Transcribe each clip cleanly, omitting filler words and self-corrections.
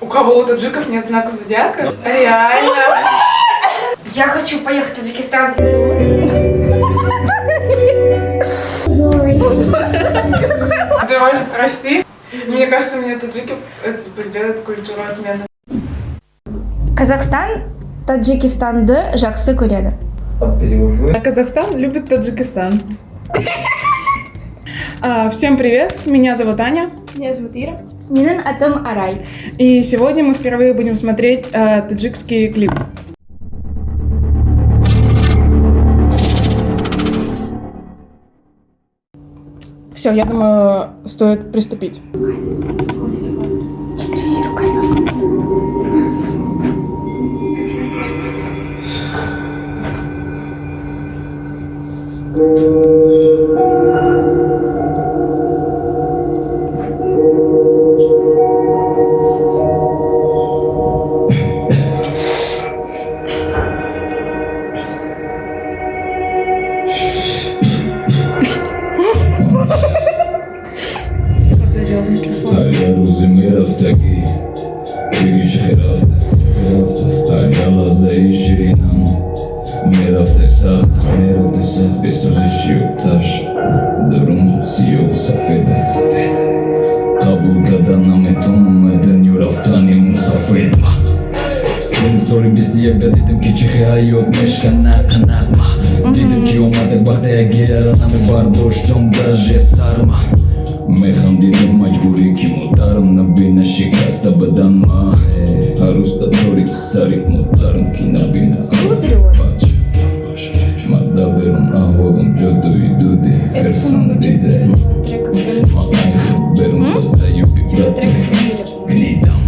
У кого у таджиков нет знака зодиака? Реально? Я хочу поехать в Таджикистан. Ты, Роля, прости. Мне кажется, мне таджики сделают культуру отмены. Казахстан Таджикистанды жақсы көреді. Казахстан любит Таджикистан. Всем привет, меня зовут Аня. Меня зовут Ира. Менің атым Арай. И сегодня мы впервые будем смотреть таджикский клип. Все, я думаю, стоит приступить. Тряси руками. Dedim ki hayat meşkana kanatma Dedim ki olmadık bahtaya gelir anamı bar boştum даже sarma Meyhan dedim majburi ki mudarım bina şikasta badanma Harusta torik sarip mudarım ki nabina baç Mada berun avolum jodu idude Hersan dide Ma'ayhu berun basayı bibrate Gnidam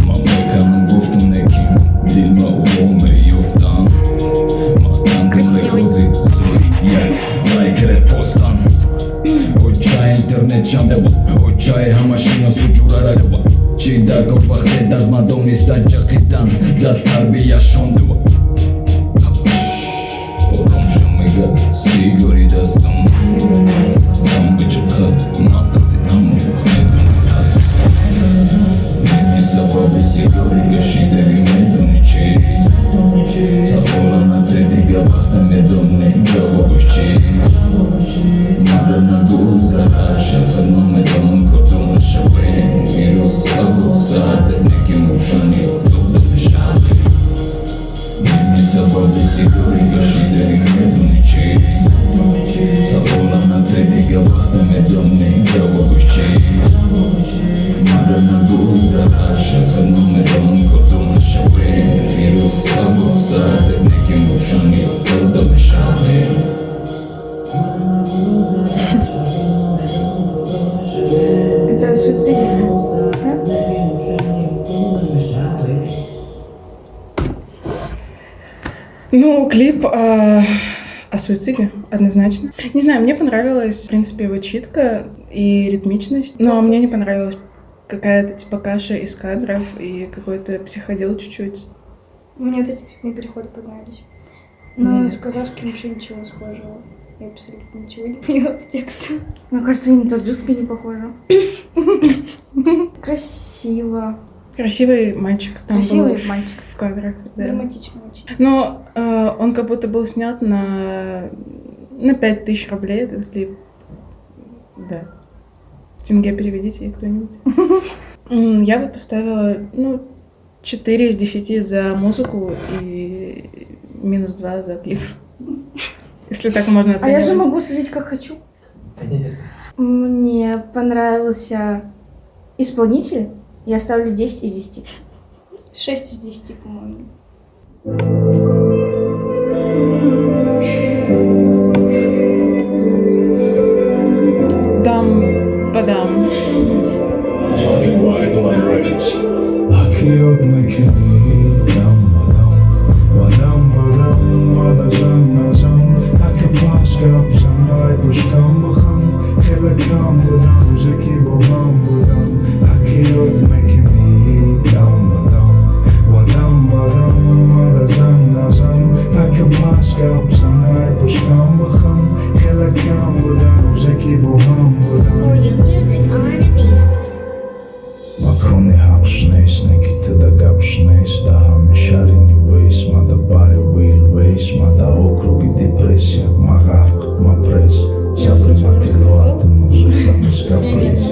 Мамайканың гуфтым неки Дильма уволны юфтан Матандым лекози Зори як лайк репостан Очай интернет чамдева Очай хамашина сучурарагава Чи даргор вахте дармадом иста жакитан Да тарбия шондева Ором жумига сигори дастам Там бычатхат Маттати таму вахмедун даст Sabah sigara geçideri medunici Savolana dediga bahta medone Gavoguci Madana guzara Şakırma medon kordona şabrin Miroz avo saate Neki muşani oftuda meşali Sabah sigara geçideri medunici Savolana dediga bahta medone Gavoguci Madana guzara Şakırma medon kordona şabrin Miroz avo saate Neki muşani oftuda meşali Это суицидия. Ну, клип о суициде, однозначно. Не знаю, мне понравилась, в принципе, его читка и ритмичность, но мне не понравилась какая-то типа каша из кадров и какой-то психодел чуть-чуть. Мне вот эти цветные переходы понравились. Но с казахским вообще ничего схожего. Я абсолютно ничего не поняла по тексту. Мне кажется, и на таджикский не похоже. Красиво. Красивый мальчик там Красивый был мальчик. в кадрах, да. Драматично очень. Но он как будто был снят на 5000 рублей, этот клип. Да. В тенге переведите кто-нибудь. Я бы поставила, 4 из 10 за музыку и -2 за клип. Если так можно оценивать. А я же могу судить как хочу. Мне понравился исполнитель. Я ставлю 10 из 10. 6 из 10, по-моему. Дам-падам. Akıyor mekini dam-badam Vadam-badam Vadazam-nazam Haka paskap-zam Ay pushkam-bakam Khilakam-budam Zeki-boham-budam Akıyor mekini dam-badam Vadam-badam Vadazam-nazam Haka paskap-zam Ay pushkam-bakam Khilakam-budam Zeki-boham-budam For your music on a beat. Makoni hapşneş Nekitida gapshnes da hamesharini ways mada bare wheel ways mada okrugi depressия magarq mapres Цябри матилоата ножута мискапрес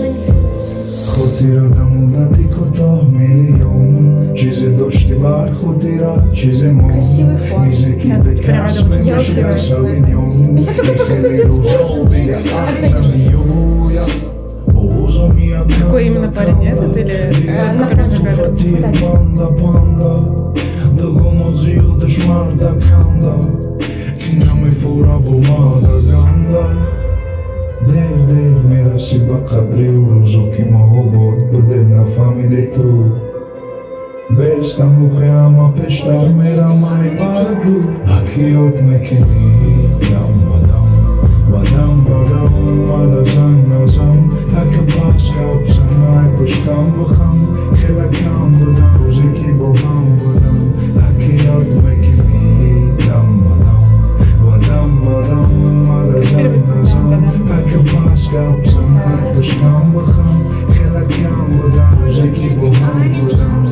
Хотира да мудати котоҳ миллион Чизе дошти бар хотира чизе мо Красивый фон. Мизеки декас Дело мемешкасавиньон Я только по красоте Какой именно парень этот или на который фронте. загадывает? Догонозиу душмарда канда Кинами фура бумада ганда Дер мераси ба қадри рӯзо ки моҳобод будем нафаҳмиде ту Беста мухе ама пештар мерам ай барду Аки ёд мекунӣ дам ба дам Бадам бадам мадазан назам Ака паска бзанай пушкам бахам Хела кам будам рӯзе ки бо ҳам будам Аки ёд мекунӣ дам ба дам Бадам бадам мадазан назам Ака паска бзанай пушкам бахам Хела кам будам рӯзе ки бо ҳам будам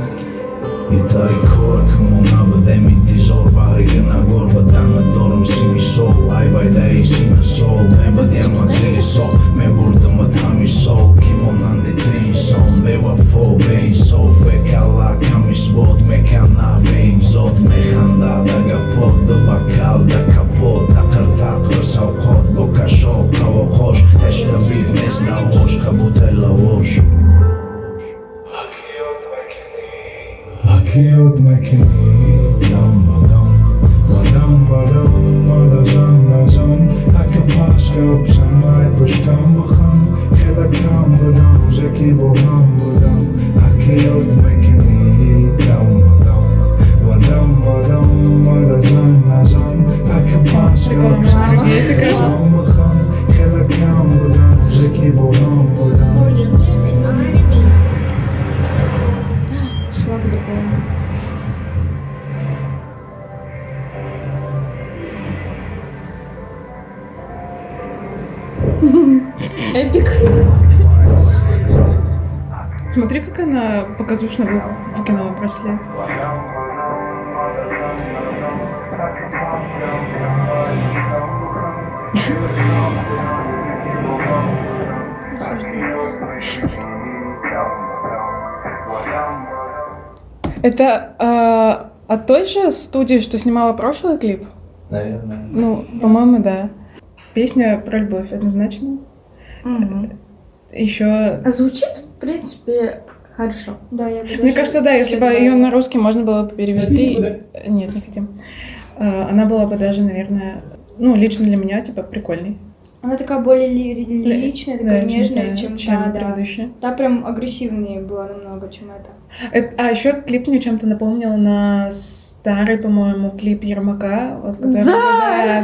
Итай корак мона будем интизор Баҳрига нагор ба дана дорам сими сол Ай байдаи сина сол Мебадем манзили сол Мебурдамат ҳами сол Ки монанди ту инсон Бевафо беинсоф Бекала камисбод Мекана беинзод Механда да гапот Да бакал да капот Тақр савқот Бо кашол қавоқош Эштабид нест навош Кабутай лавош Аки ёд мекунӣ дам ба дам Бадам бадам мадазан назан Ака паска бзанай пушкам бахам Хела кам будам рӯзе ки бо ҳам будам Аки ёд мекунӣ дам ба дам Бадам бадам мадазан назан Ака паска бзанай пушкам бахам Хела кам будам рӯзе ки бо ҳам будам Шла к другому. Эпик. Смотри, как она показушно выкинула браслет. Это от той же студии, что снимала прошлый клип? Наверное. Ну, по-моему, да. Песня про любовь однозначно. Еще. Звучит, в хорошо. Да, я бы Мне даже кажется, да, если бы следовала. ее на русский можно было бы перевести. Нет, не хотим. Она была бы даже, наверное, ну, лично для меня, типа, прикольной. Она такая более лиричная, такая нежная, чем та, да. предыдущая. Та прям агрессивнее была намного, чем эта. А еще клип мне чем-то напомнил на старый, по-моему, клип Ермака, вот, который... Да,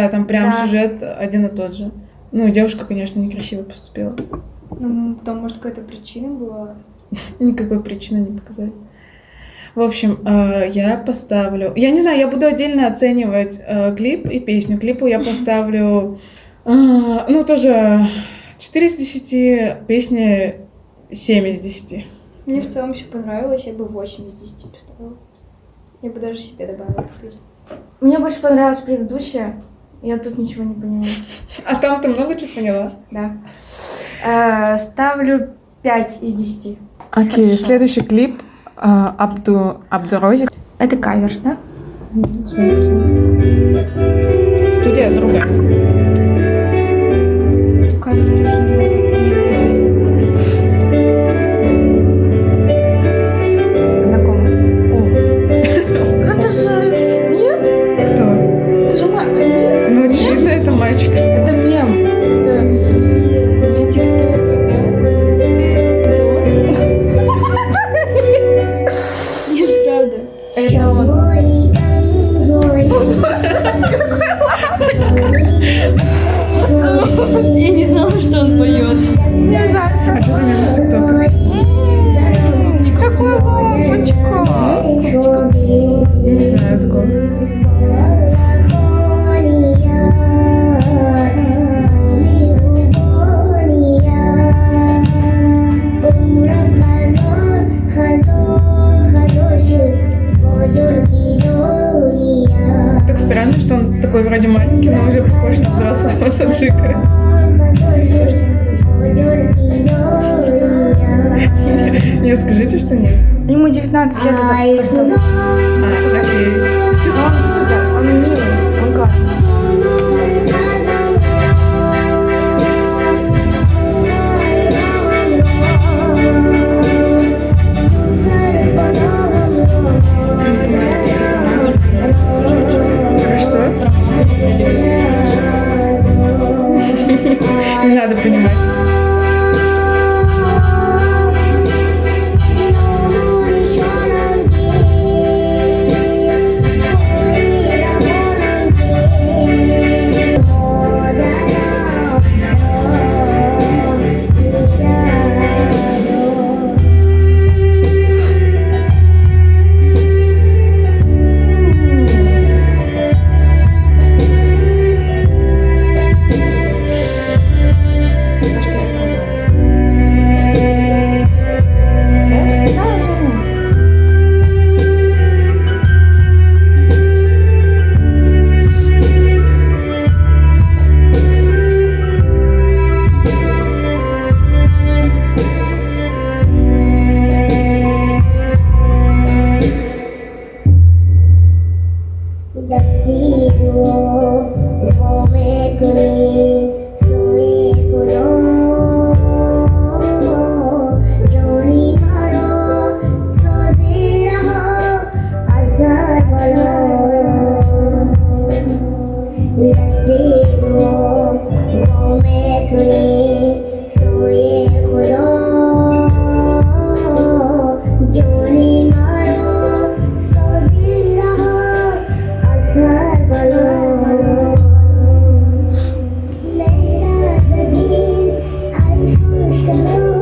там прям Да. сюжет один и тот же. Ну, и девушка, конечно, некрасиво поступила. Ну, там, может, какая-то причина была. Никакой причины не показали. В общем, я поставлю... Я не знаю, я буду отдельно оценивать клип и песню. Клипу я поставлю... ну, тоже 4 из 10, песни 7 из 10. Мне в целом все понравилось, я бы 8 из 10 поставила. Я бы даже себе добавила эту песню. Мне больше понравилась предыдущая. Я тут ничего не поняла. А там ты много чего поняла? Да. Ставлю 5 из 10. Окей, Хорошо. следующий клип Абдурозик. Это кавер, да? Студия другая. Кавер тоже неизвестно. Знакомо. Это же... Нет? Кто? Это же... Нет? Ну, очевидно, это мальчик. Это мем. Это... Из ТикТока, да? Нет, правда. Это вот... Я не знала, что он поет. такой вроде маленький, но уже похож на взрослого таджика. Нет, скажите, что нет. Ему 19 лет, это просто... Окей. Он супер, он милый, он классный. А что? Не надо понимать.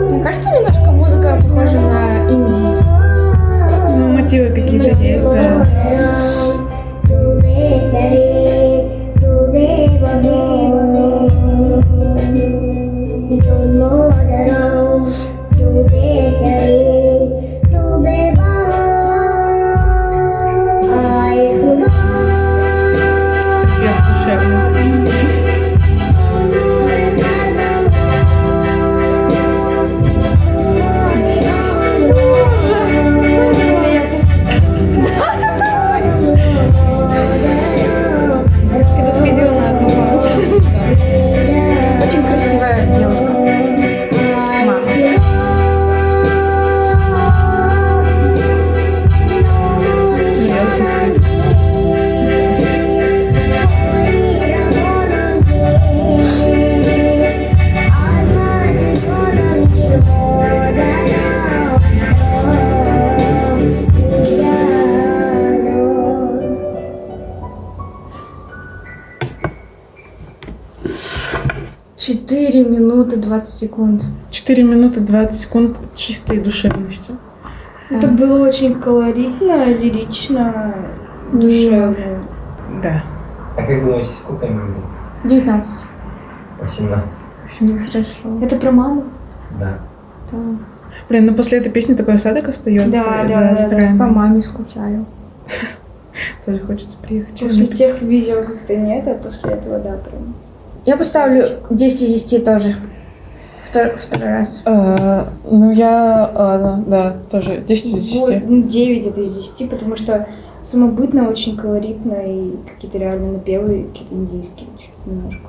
Мне кажется, немножко музыка похожа на инди. Ну, мотивы какие-то есть, да. Прям душевно. Когда сходила на одну пару. Очень красивая девушка. Мама. Елся спит. Четыре минуты 20 секунд. 4 минуты 20 секунд чистой душевности. Это было очень колоритно, лирично, душевно. Да. А как думаете, сколько минут? 19. 18. 18. Хорошо. Это про маму? Да. Да. Блин, ну после этой песни такой осадок остается. Да, странный. По маме скучаю. Тоже хочется приехать. После через тех видео как-то нет, а после этого да, прям. Я поставлю 10 из 10 тоже. Второй раз. Ну, я, да, тоже 10 из 10. Вот, 9 это из 10, потому что самобытно, очень колоритно и какие-то реально напевы, какие-то индийские, чуть немножко.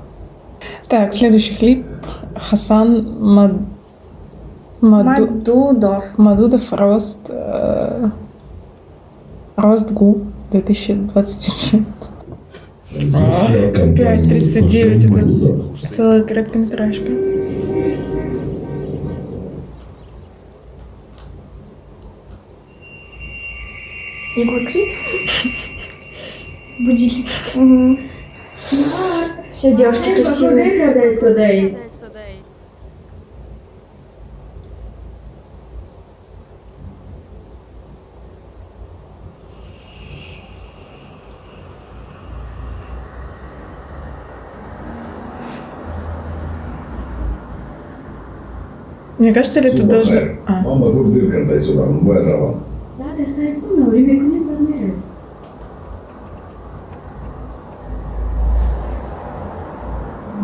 Так, следующий клип. Хасан Мадудов. Мадудов Рост. Рост Гу 2021. 5:39 это целая короткометражка. Егор Крид. Будильник. Мгм. Все девушки красивые. Мне кажется, ли тут должно... Mamba kız bir kırday sudan bu araba. Daha da kaysın da oraya beklemek var.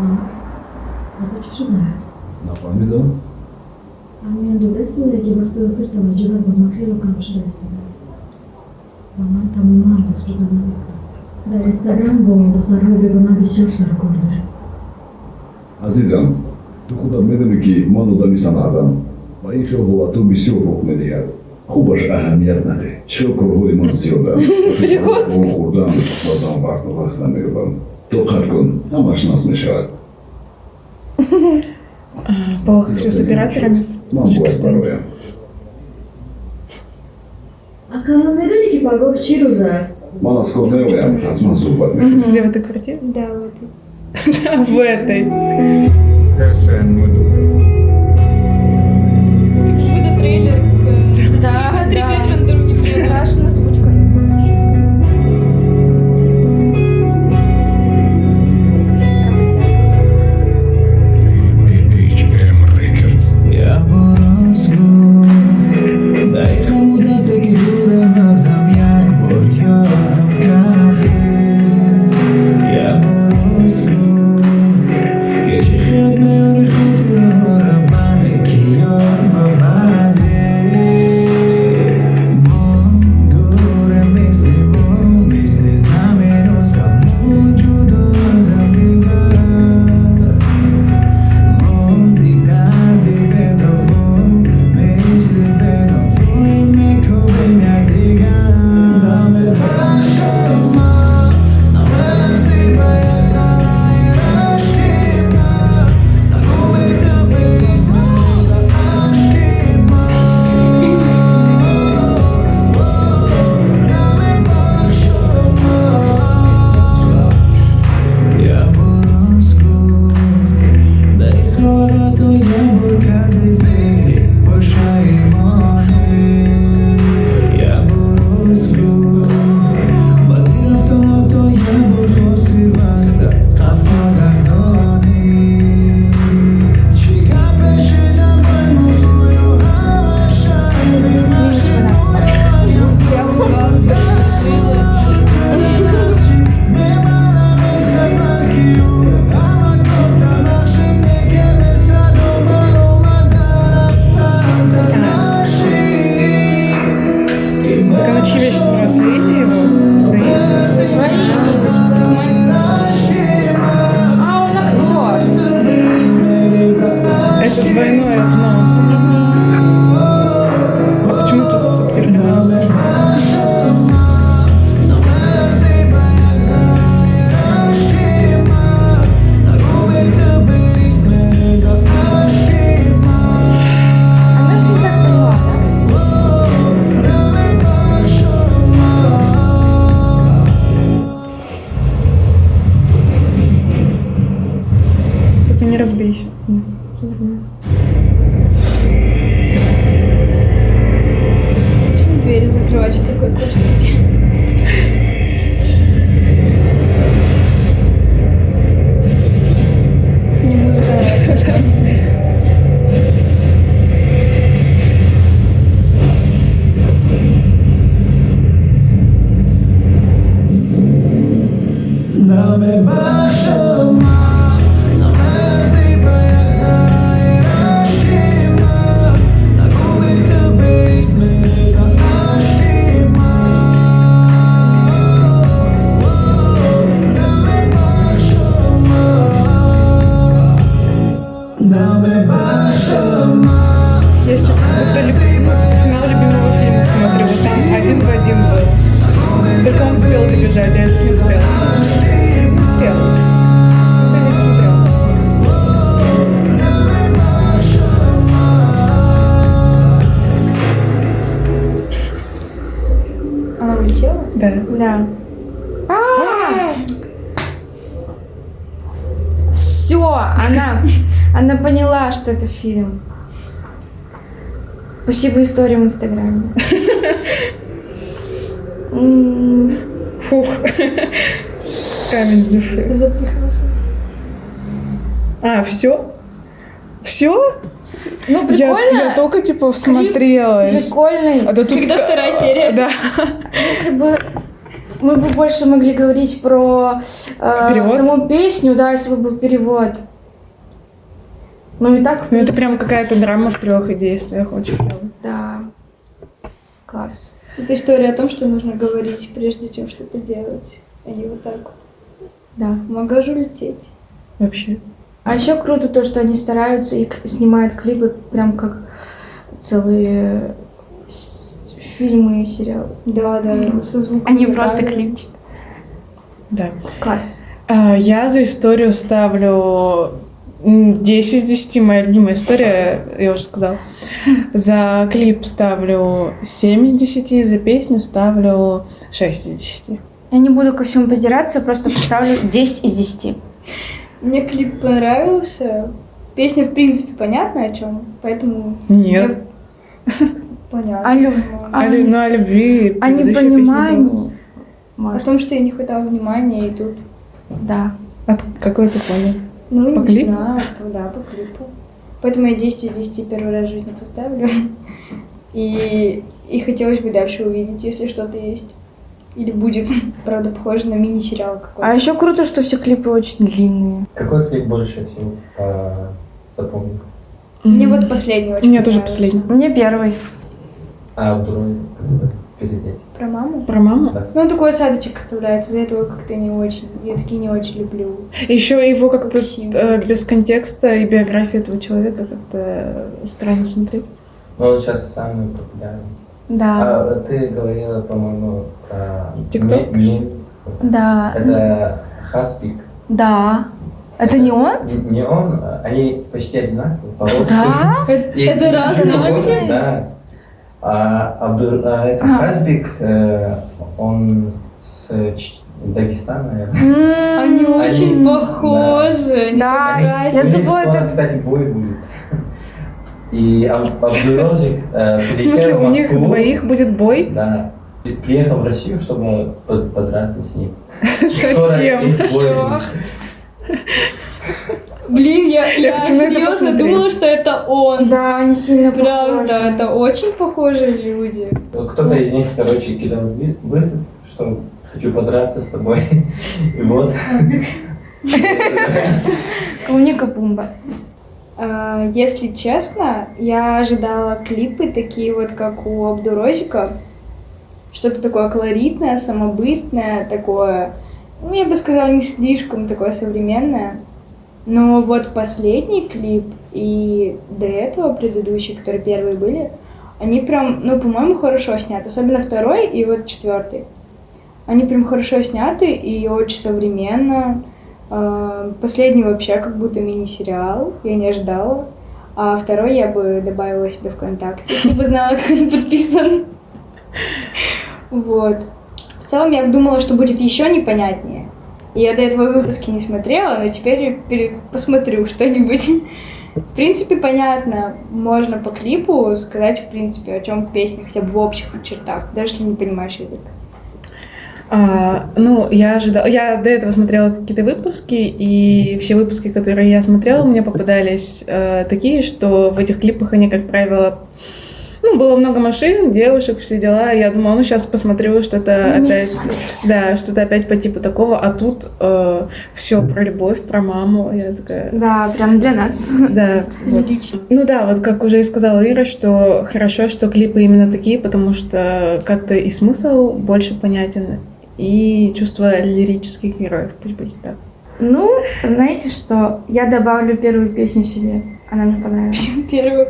Макс, а то чего ожидаешь? نفهمیدم. همین درسته که وقتی آخر توجه با من خیلی کم شده است و من تماما وقت نمیکنم. در اینستاگرام با دخترهای بیگانه بسیار سرکار دارم. عزیزم تو خودت میدونی که من آدمی صنعتم و این خیلی حالتو بسیار رخ میدهد. خوبش اهمیت نده. چرا کارهای من زیاده؟ خون خوردم بازم وقت نمیرم. دقت کن همش ناز میشود. Плохо все с операторами в من باید Таджикистане. برایم. اقلا میدونی که پگاه چی روز است؟ من از کار نمیایم حتما صحبت میکنم. Где в этой квартире? Да, в этой. Да, в этой. Это трейлер к... Да, Три да. ветра на дороге приедут. Страшная озвучка. Я برازگو دقیقا مدته که دورم ازم یک بار یادم کرده یا برازگو که چی خیاد میاره خاطرارم منه که یار ببنده ما دوره مثل زمین و سما جدا ازم دیگر موندی دردی به دوام مثل به دوام میکنیم یک دیگر نامه بخش ما نامه زیبا یک سرای عشقی من نگو به تو بیست موز عشقی من نامه بخش ما یا برازگو دقیقا تو یه بار کردی فکری پشیمانی یه برازگو بدی رفتن تو یه بار خواستی وقت خفا گردانی چی گپ شدم بای موضوعی و همه شای بیمشت Так она чьи вещи собрала? Свои или его? Свои. Свои. А, он актер. Это двойное дно. А почему тут субтитры? Она все так поняла, да? Только не разбейся. Нет, всё нормально. Зачем двери закрывать в такой квартире? Мне музыка нравится. نامه بخش ما نامه زیبا یک سرای عشقی من نگو به تو بیست میریز عشقی من نامه بخش ما نامه بخش ما Я сейчас финал любимого фильма смотрю. Вот там один в один был. Только он успел добежать, а этот не успел. Не успел. Это я не смотрела. Она улетела? Да. Да. Все, она поняла, что это фильм. Спасибо историям в Инстаграме. Фух. Камень с души. Запыхался. А, все? Все? Ну, прикольно. Я только типа всмотрелась. Прикольный. А да тут Когда вторая серия? Да. Если бы мы бы больше могли говорить про Перевод? саму песню, да, если бы был перевод. Ну и так, в Ну, это принципе, прям какая-то драма в 3 действиях, очень клево. да. Класс. Это история о том, что нужно говорить, прежде чем что-то делать, а не вот так. Да. Могу же лететь. Вообще. А еще круто то, что они стараются и снимают клипы прям как целые фильмы и сериалы. Да, со звуком. Они просто клипчик. Да. Класс. Я за историю ставлю 10 из 10, моя любимая история, я уже сказала. За клип ставлю 7 из 10, за песню ставлю 6 из 10. Я не буду ко всему придираться, просто поставлю 10 из 10. Мне клип понравился. Песня, в принципе, понятна о чем, поэтому... Нет. Понятно. Ну, о любви. О предыдущая песня была. непонимании. О Может, том, что ей не хватало внимания, и тут... да. Какой ты понял? Ну, По не клипу? знаю, да, по клипу. Поэтому я 10 из 10 первый раз в жизни поставлю. И хотелось бы дальше увидеть, если что-то есть. Или будет. Правда, похоже на мини-сериал какой-то. А еще круто, что все клипы очень длинные. Какой клип больше всего запомнил? Мне вот последний очень Мне тоже понравился. последний. Мне первый. А второй, который перед этим? Про маму? Про маму? Да. Ну, он такой осадочек оставляется, из-за этого как-то не очень. Я такие не очень люблю. Еще его как-то Символ. без контекста и биографии этого человека как-то странно смотреть. Ну, он сейчас самый популярный. Да. А ты говорила, по-моему, про... TikTok? Да. Это Хаспик. Да. Это не он? Не он, они почти одинаковые. по росту. Да? Это разные разные? Да. Это Ага. Хазбик, он с Дагестана, наверное. Они очень похожи. они Да, как братья. я У них думала, скоро, это- кстати, бой будет. И Абдурозик В смысле, у них двоих будет бой? Да. Приехал в Россию, чтобы подраться с ним. Скоро Зачем? их бой будет. Блин, я хочу на это серьезно посмотреть. думала, что это он. Да, они сильно Правда, похожи. это очень похожие люди. Кто-то из них, короче, кидал вызов, что хочу подраться с тобой. И вот. Клубника Пумба. Если честно, я ожидала клипы такие вот, как у Абдурозика. Что-то такое колоритное, самобытное, такое, ну, я бы сказала, не слишком такое современное. Но вот последний клип и до этого предыдущие, которые первые были, они прям, ну, по-моему, хорошо сняты. Особенно второй и вот четвертый. Они прям хорошо сняты и очень современно. Последний вообще как будто мини-сериал, я не ожидала. А второй я бы добавила себе ВКонтакте, если бы знала, как он подписан. Вот. В целом я думала, что будет еще непонятнее. И я до этого выпуски не смотрела, но теперь посмотрю что-нибудь. В принципе, понятно. Можно по клипу сказать, в принципе, о чем песня, хотя бы в общих чертах, даже если не понимаешь язык. Ну, я до этого смотрела какие-то выпуски, и все выпуски, которые я смотрела, мне попадались такие, что в этих клипах они, как правило, ну, было много машин, девушек, все дела. Я думала, ну, сейчас посмотрю что-то опять, да, что-то опять по типу такого, а тут все про любовь, про маму. Я такая, Да, прям для нас. да, вот. Ну да, вот как уже и сказала Ира, что хорошо, что клипы именно такие, потому что как-то и смысл больше понятен, и чувство лирических героев, пусть будет так. Ну, знаете что? Я добавлю первую песню себе. Она мне понравилась. Первый.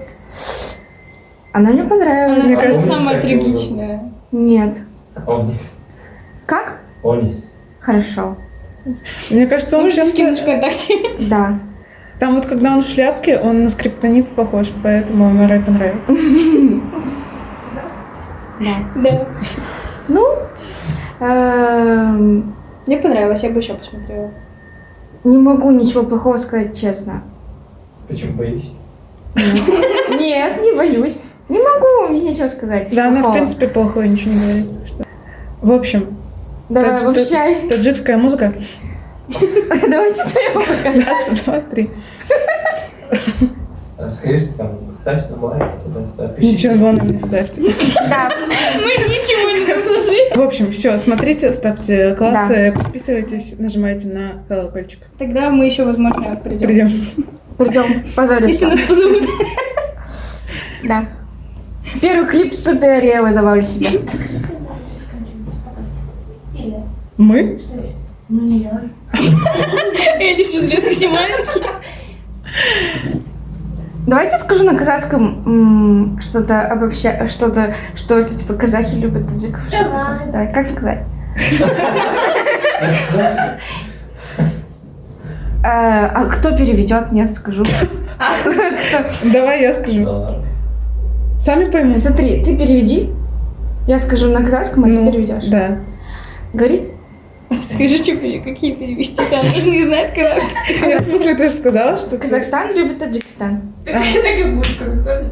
Она мне понравилась. Мне кажется, самая как его трагичная. Нет. Онис. Как? Онис. Хорошо. Мне кажется, он Можете скинуть чем-то... ВКонтакте? Да. Там вот когда он в шляпке, он на скриптонит похож, поэтому он Рэй понравился. Да. Да. Ну, Мне понравилось, я бы еще посмотрела. не могу ничего плохого сказать честно. Почему боишься? Нет, не боюсь. Не могу, мне нечего сказать. Да, она, в плохого. принципе, плохое ничего не говорит. так что. В общем, Давай, тадж- обобщай. таджикская музыка. Давайте твоего покажем. Раз, два, три. Расскажи, что там ставьте нам лайк, туда-сюда, пишите. Ничего, главное, не ставьте. Да. Мы ничего не заслужили. В общем, все, смотрите, ставьте классы, подписывайтесь, нажимайте на колокольчик. Тогда мы еще, возможно, придем. Придем. Придем Если позориться. нас позовут. Да. Первый клип супер я выдавали себе. Мы? Ну, я. Элли сейчас резко снимает. Давайте скажу на казахском что-то обобща, что-то, что типа казахи любят таджиков. что-то такое. Давай, как сказать? А кто переведет? Нет, скажу. Кто? Давай я скажу. Да ладно. Сами поймут. Смотри, ты переведи. Я скажу на казахском, а ты переведешь. Да. Говорить? Скажи, что какие перевести там? Он же не знает казахский. В смысле, ты же сказала, что... Казахстан любит Таджикистан. Так и будет Казахстан.